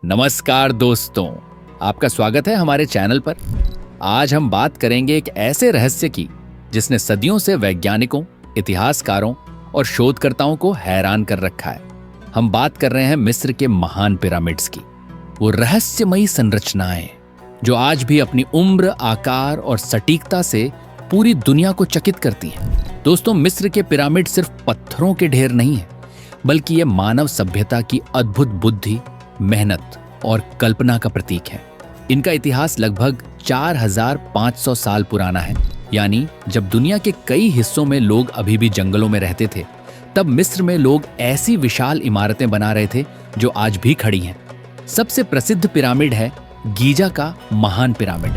नमस्कार दोस्तों, आपका स्वागत है हमारे चैनल पर। आज हम बात करेंगे एक ऐसे रहस्य की जिसने सदियों से वैज्ञानिकों, इतिहासकारों और शोधकर्ताओं को हैरान कर रखा है। हम बात कर रहे हैं मिस्र के महान पिरामिड्स की, वो रहस्यमयी संरचनाएं जो आज भी अपनी उम्र, आकार और सटीकता से पूरी दुनिया को चकित करती हैं। दोस्तों, मिस्र के पिरामिड सिर्फ पत्थरों के ढेर नहीं है, बल्कि ये मानव सभ्यता की अद्भुत बुद्धि, मेहनत और कल्पना का प्रतीक है। इनका इतिहास लगभग 4500 साल पुराना है। यानी जब दुनिया के कई हिस्सों में लोग अभी भी जंगलों में रहते थे, तब मिस्र में लोग ऐसी विशाल इमारतें बना रहे थे जो आज भी खड़ी हैं। सबसे प्रसिद्ध पिरामिड है गीजा का महान पिरामिड,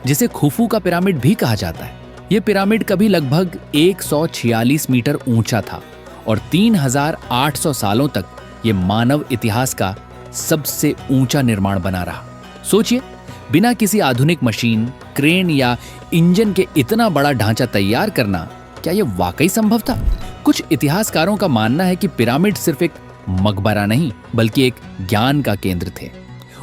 जिसे खुफू का पिरामिड भी कहा जाता है। यह पिरामिड कभी लगभग 146 मीटर ऊंचा था और 3800 सालों तक ये मानव इतिहास का सबसे ऊंचा निर्माण बना रहा। सोचिए, बिना किसी आधुनिक मशीन, क्रेन या इंजन के इतना बड़ा ढांचा तैयार करना, क्या यह वाकई संभव था? कुछ इतिहासकारों का मानना है कि पिरामिड सिर्फ एक मकबरा नहीं, बल्कि एक ज्ञान का केंद्र थे।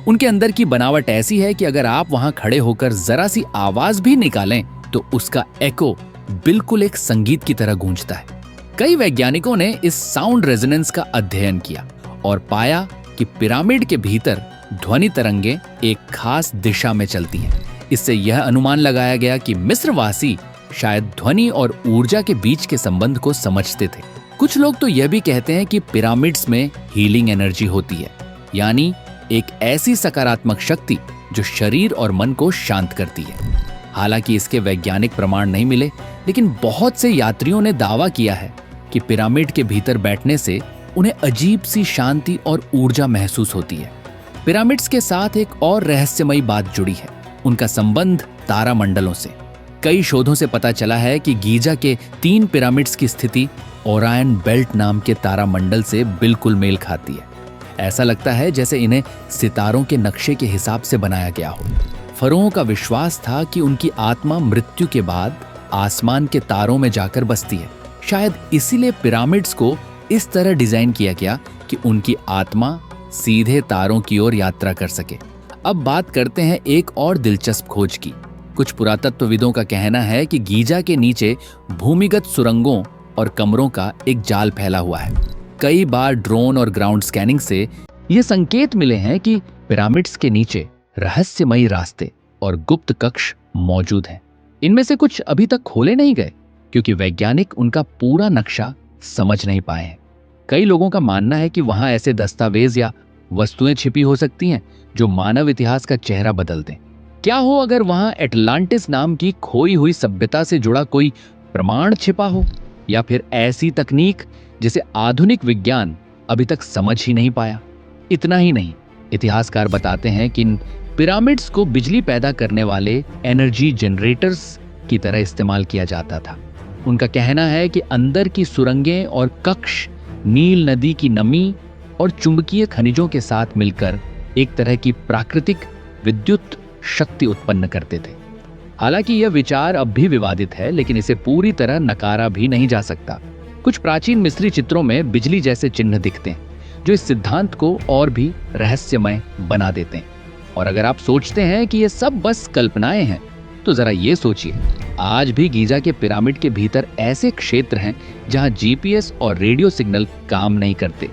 उनके अंदर की बनावट ऐसी है कि अगर आप वहां खड़े होकर जरा सी आवाज भी निकालें तो उसका एको बिल्कुल एक संगीत की तरह गूंजता है। कई वैज्ञानिकों ने इस साउंड रेजोनेंस का अध्ययन किया और पाया कि पिरामिड के भीतर ध्वनि तरंगें एक खास दिशा में चलती हैं। इससे यह अनुमान लगाया गया कि मिस्रवासी शायद ध्वनि और ऊर्जा के बीच के संबंध को समझते थे। कुछ लोग तो यह भी कहते हैं कि पिरामिड्स में हीलिंग एनर्जी होती है, यानी एक ऐसी सकारात्मक शक्ति जो शरीर और मन को शांत करती है। हालांकि इसके वैज्ञानिक प्रमाण नहीं मिले, लेकिन बहुत से यात्रियों ने दावा किया है कि पिरामिड के भीतर बैठने से उन्हें अजीब सी शांति और ऊर्जा महसूस होती है। पिरामिड्स के साथ एक और रहस्यमयी बात जुड़ी है, उनका संबंध तारामंडलों से। कई शोधों से पता चला है कि गीजा के 3 पिरामिड्स की स्थिति ओरायन बेल्ट नाम के तारामंडल से बिल्कुल मेल खाती है। ऐसा लगता है जैसे इन्हें सितारों के नक्शे के हिसाब से बनाया गया हो। फरों का विश्वास था कि उनकी आत्मा मृत्यु के बाद आसमान के तारों में जाकर बसती है। शायद इसीलिए पिरामिड्स को इस तरह डिजाइन किया गया कि उनकी आत्मा सीधे तारों की ओर यात्रा कर सके। अब बात करते हैं एक और दिलचस्प खोज की। कुछ पुरातत्वविदों का कहना है कि गीजा के नीचे भूमिगत सुरंगों और कमरों का एक जाल फैला हुआ है। कई बार ड्रोन और ग्राउंड स्कैनिंग से ये संकेत मिले हैं कि पिरामिड्स के नीचे रहस्यमयी रास्ते और गुप्त कक्ष मौजूद हैं। इनमें से कुछ अभी तक खोले नहीं गए क्योंकि वैज्ञानिक उनका पूरा नक्शा समझ नहीं पाए हैं। कई लोगों का मानना है कि वहां ऐसे दस्तावेज या वस्तुएं छिपी हो सकती हैं जो मानव इतिहास का चेहरा बदल दें। क्या हो अगर वहां एटलांटिस नाम की खोई हुई सभ्यता से जुड़ा कोई प्रमाण छिपा हो, या फिर ऐसी तकनीक जिसे आधुनिक विज्ञान अभी तक समझ ही नहीं पाया। इतना ही नहीं, इतिहासकार बताते हैं कि इन पिरामिड्स को बिजली पैदा करने वाले एनर्जी जनरेटर्स की तरह इस्तेमाल किया जाता था। उनका कहना है कि अंदर की सुरंगें और कक्ष नील नदी की नमी और चुंबकीय खनिजों के साथ मिलकर एक तरह की प्राकृतिक विद्युत शक्ति उत्पन्न करते थे। हालांकि यह विचार अब भी विवादित है, लेकिन इसे पूरी तरह नकारा भी नहीं जा सकता। कुछ प्राचीन मिस्री चित्रों में बिजली जैसे चिन्ह दिखते हैं जो इस सिद्धांत को और भी रहस्यमय बना देते हैं। और अगर आप सोचते हैं कि ये सब बस कल्पनाएं हैं, तो जरा ये सोचिए, आज भी गीजा के पिरामिड के भीतर ऐसे क्षेत्र हैं जहां जीपीएस और रेडियो सिग्नल काम नहीं करते।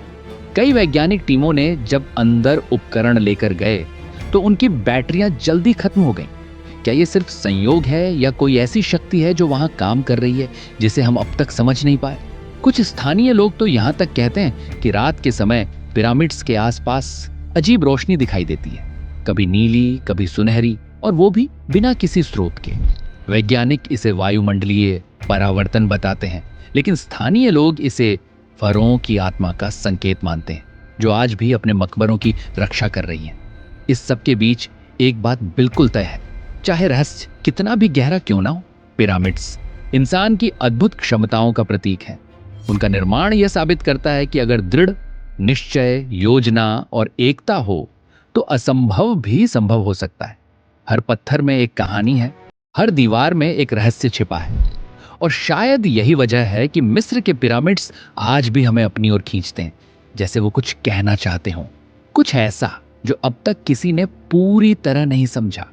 कई वैज्ञानिक टीमों ने जब अंदर उपकरण लेकर गए तो उनकी बैटरियां जल्दी खत्म हो गईं। क्या ये सिर्फ संयोग है या कोई ऐसी शक्ति है जो वहां काम कर रही है जिसे हम अब तक समझ नहीं पाए? कुछ स्थानीय लोग तो यहां तक कहते हैं कि रात के समय पिरामिड्स के आसपास अजीब रोशनी दिखाई देती है, कभी नीली, कभी सुनहरी, और वो भी बिना किसी स्रोत के। वैज्ञानिक इसे वायुमंडलीय परावर्तन बताते हैं, लेकिन स्थानीय लोग इसे फरों की आत्मा का संकेत मानते हैं जो आज भी अपने मकबरों की रक्षा कर रही हैं। इस सब के बीच एक बात बिल्कुल तय है, चाहे रहस्य कितना भी गहरा क्यों ना हो, पिरामिड्स इंसान की अद्भुत क्षमताओं का प्रतीक है। उनका निर्माण यह साबित करता है कि अगर दृढ़ निश्चय, योजना और एकता हो तो असंभव भी संभव हो सकता है। हर पत्थर में एक कहानी है, हर दीवार में एक रहस्य छिपा है, और शायद यही वजह है कि मिस्र के पिरामिड्स आज भी हमें अपनी ओर खींचते हैं, जैसे वो कुछ कहना चाहते हों, कुछ ऐसा जो अब तक किसी ने पूरी तरह नहीं समझा।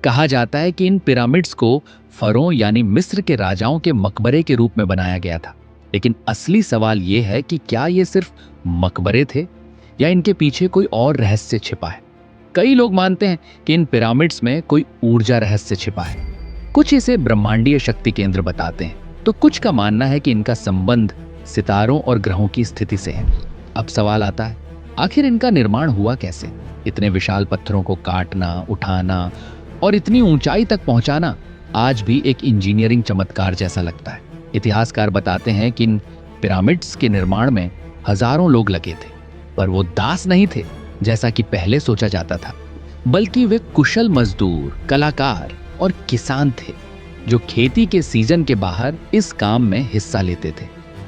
कहा जाता है कि इन पिरामिड्स को फरों यानी मिस्र के राजाओं के मकबरे के रूप में बनाया गया था, लेकिन असली सवाल यह है कि क्या ये सिर्फ मकबरे थे या इनके पीछे कोई और रहस्य छिपा है। कई लोग मानते हैं कि इन पिरामिड्स में कोई ऊर्जा रहस्य छिपा है। कुछ इसे ब्रह्मांडीय शक्ति केंद्र बताते हैं, तो कुछ का मानना है कि इनका संबंध सितारों और ग्रहों की स्थिति से है। अब सवाल आता है, आखिर इनका निर्माण हुआ कैसे? इतने विशाल पत्थरों को काटना, उठाना और इतनी ऊंचाई तक पहुंचाना आज भी एक इंजीनियरिंग चमत्कार जैसा लगता है। इतिहासकार बताते हैं कि इन पिरामिड्स के निर्माण में हजारों लोग लगे थे, पर वो दास नहीं थे जैसा कि पहले सोचा जाता था, बल्कि वे कुशल मजदूर, कलाकार और किसान थे जो खेती के सीजन के बाहर इस काम में हिस्सा लेते थे।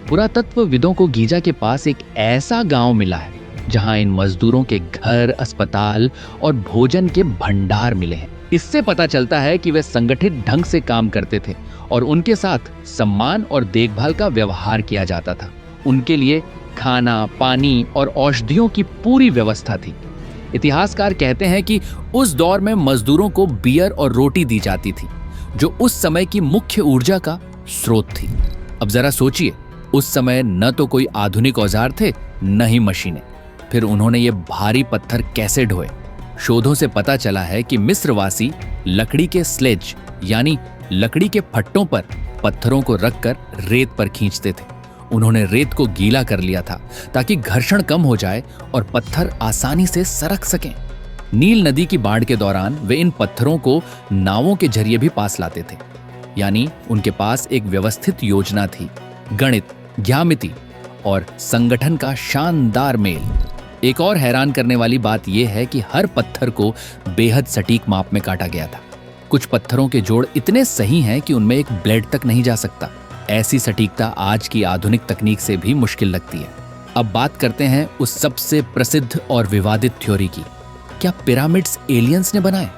पुरातत्वविदों को गीजा के पास एक ऐसा गांव मिला है जहां इन मजदूरों के घर, अस्पताल और भोजन के भंडार मिले हैं। इससे पता चलता है कि वे संगठित ढंग से काम करते थे और उनके साथ सम्मान और देखभाल का व्यवहार किया जाता था। उनके लिए खाना, पानी और औषधियों की पूरी व्यवस्था थी। इतिहासकार कहते हैं कि उस दौर में मजदूरों को बियर और रोटी दी जाती थी, जो उस समय की मुख्य ऊर्जा का स्रोत थी। अब जरा सोचिए, उस समय न तो कोई आधुनिक औजार थे, न ही मशीनें। फिर उन्होंने ये भारी पत्थर कैसे ढोए? शोधों से पता चला है कि मिस्रवासी लकड़ी के स्लेज यानी लकड़ी के फट्टों पर पत्थरों को रखकर रेत पर खींचते थे। उन्होंने रेत को गीला कर लिया था ताकि घर्षण कम हो जाए और पत्थर आसानी से सरक सकें। नील नदी की बाढ़ के दौरान वे इन पत्थरों को नावों के जरिए भी पास लाते थे, यानी उनके पास एक व्यवस्थित योजना थी। गणित, ज्यामिति और संगठन का शानदार मेल। एक और हैरान करने वाली बात यह है कि हर पत्थर को बेहद सटीक माप में काटा गया था। कुछ पत्थरों के जोड़ इतने सही हैं कि उनमें एक ब्लेड तक नहीं जा सकता। ऐसी सटीकता आज की आधुनिक तकनीक से भी मुश्किल लगती है। अब बात करते हैं उस सबसे प्रसिद्ध और विवादित थ्योरी की। क्या पिरामिड्स एलियंस ने बनाए?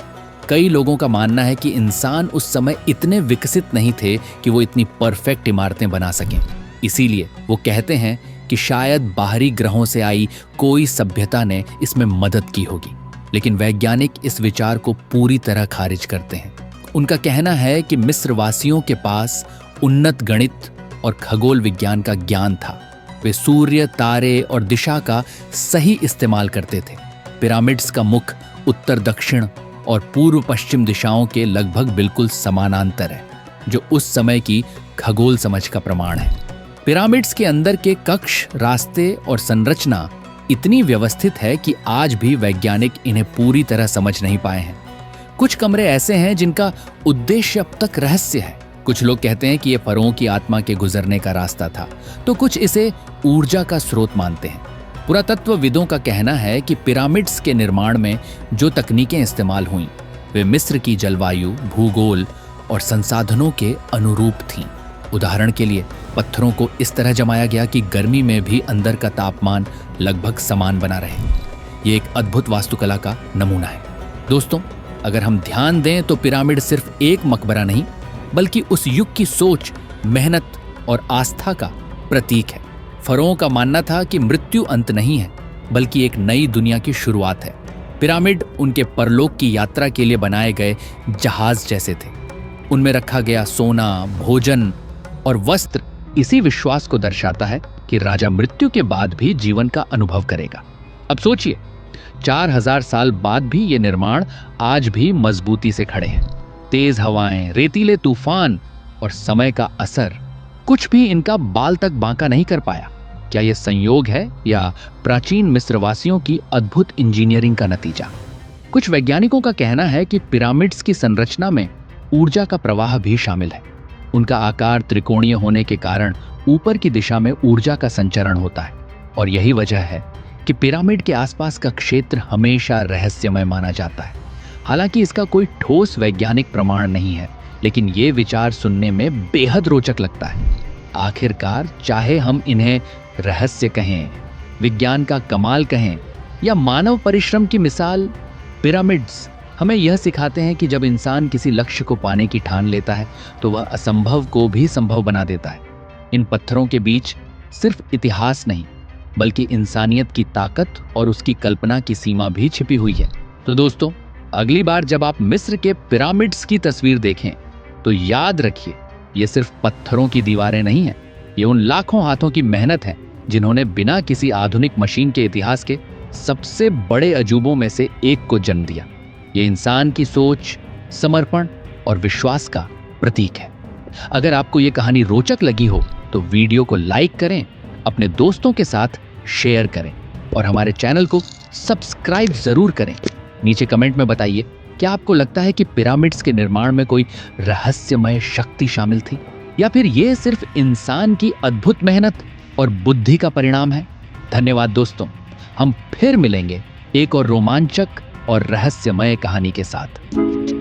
कई लोगों का मानना है कि इंसान उस समय इतने विकसित नहीं थे कि वो इतनी परफेक्ट इमारतें बना सकें। इसीलिए वो कहते हैं कि शायद बाहरी ग्रहों से आई कोई सभ्यता ने इसमें मदद की होगी। लेकिन वैज्ञानिक इस विचार को पूरी तरह खारिज करते हैं। उनका कहना है कि मिस्रवासियों के पास उन्नत गणित और खगोल विज्ञान का ज्ञान था। वे सूर्य, तारे और दिशा का सही इस्तेमाल करते थे। पिरामिड्स का मुख उत्तर दक्षिण और पूर्व पश्चिम दिशाओं के लगभग बिल्कुल समानांतर है, जो उस समय की खगोल समझ का प्रमाण है। पिरामिड्स के अंदर के कक्ष, रास्ते और संरचना इतनी व्यवस्थित है कि आज भी वैज्ञानिक इन्हें पूरी तरह समझ नहीं पाए हैं। कुछ कमरे ऐसे हैं जिनका उद्देश्य अब तक रहस्य है। कुछ लोग कहते हैं कि यह फरों की आत्मा के गुजरने का रास्ता था, तो कुछ इसे ऊर्जा का स्रोत मानते हैं। पुरातत्वविदों का कहना है कि पिरामिड्स के निर्माण में जो तकनीकें इस्तेमाल हुईं, वे मिस्र की जलवायु, भूगोल और संसाधनों के अनुरूप थीं। उदाहरण के लिए पत्थरों को इस तरह जमाया गया कि गर्मी में भी अंदर का तापमान लगभग समान बना रहे। ये एक अद्भुत वास्तुकला का नमूना है। दोस्तों, अगर हम ध्यान दें तो पिरामिड सिर्फ एक मकबरा नहीं, बल्कि उस युग की सोच, मेहनत और आस्था का प्रतीक है। फरों का मानना था कि मृत्यु अंत नहीं है, बल्कि एक नई दुनिया की शुरुआत है। पिरामिड उनके परलोक की यात्रा के लिए बनाए गए जहाज जैसे थे। उनमें रखा गया सोना, भोजन और वस्त्र इसी विश्वास को दर्शाता है कि राजा मृत्यु के बाद भी जीवन का अनुभव करेगा। अब सोचिए, 4000 साल बाद भी ये निर्माण आज भी मजबूती से खड़े हैं। तेज हवाएं, रेतीले तूफान और समय का असर कुछ भी इनका बाल तक बांका नहीं कर पाया। क्या यह संयोग है या प्राचीन मिस्रवासियों की अद्भुत इंजीनियरिंग का नतीजा? कुछ वैज्ञानिकों का कहना है कि पिरामिड्स की संरचना में ऊर्जा का प्रवाह भी शामिल है। उनका आकार त्रिकोणीय होने के कारण ऊपर की दिशा में ऊर्जा का संचरण होता है, और यही वजह है कि पिरामिड के आसपास का क्षेत्र हमेशा रहस्यमय माना जाता है। हालांकि इसका कोई ठोस वैज्ञानिक प्रमाण नहीं है, लेकिन ये विचार सुनने में बेहद रोचक लगता है। आखिरकार, चाहे हम इन्हें रहस्य कहें, विज्ञान का कमाल कहें या मानव परिश्रम की मिसाल, पिरामिड्स हमें यह सिखाते हैं कि जब इंसान किसी लक्ष्य को पाने की ठान लेता है तो वह असंभव को भी संभव बना देता है। इन पत्थरों के बीच सिर्फ इतिहास नहीं, बल्कि इंसानियत की ताकत और उसकी कल्पना की सीमा भी छिपी हुई है। तो दोस्तों, अगली बार जब आप मिस्र के पिरामिड्स की तस्वीर देखें तो याद रखिए, ये सिर्फ पत्थरों की दीवारें नहीं हैं, ये उन लाखों हाथों की मेहनत है जिन्होंने बिना किसी आधुनिक मशीन के इतिहास के सबसे बड़े अजूबों में से एक को जन्म दिया। ये इंसान की सोच, समर्पण और विश्वास का प्रतीक है। अगर आपको ये कहानी रोचक लगी हो तो वीडियो को लाइक करें, अपने दोस्तों के साथ शेयर करें और हमारे चैनल को सब्सक्राइब जरूर करें। नीचे कमेंट में बताइए, क्या आपको लगता है कि पिरामिड्स के निर्माण में कोई रहस्यमय शक्ति शामिल थी, या फिर ये सिर्फ इंसान की अद्भुत मेहनत और बुद्धि का परिणाम है? धन्यवाद दोस्तों, हम फिर मिलेंगे एक और रोमांचक और रहस्यमय कहानी के साथ।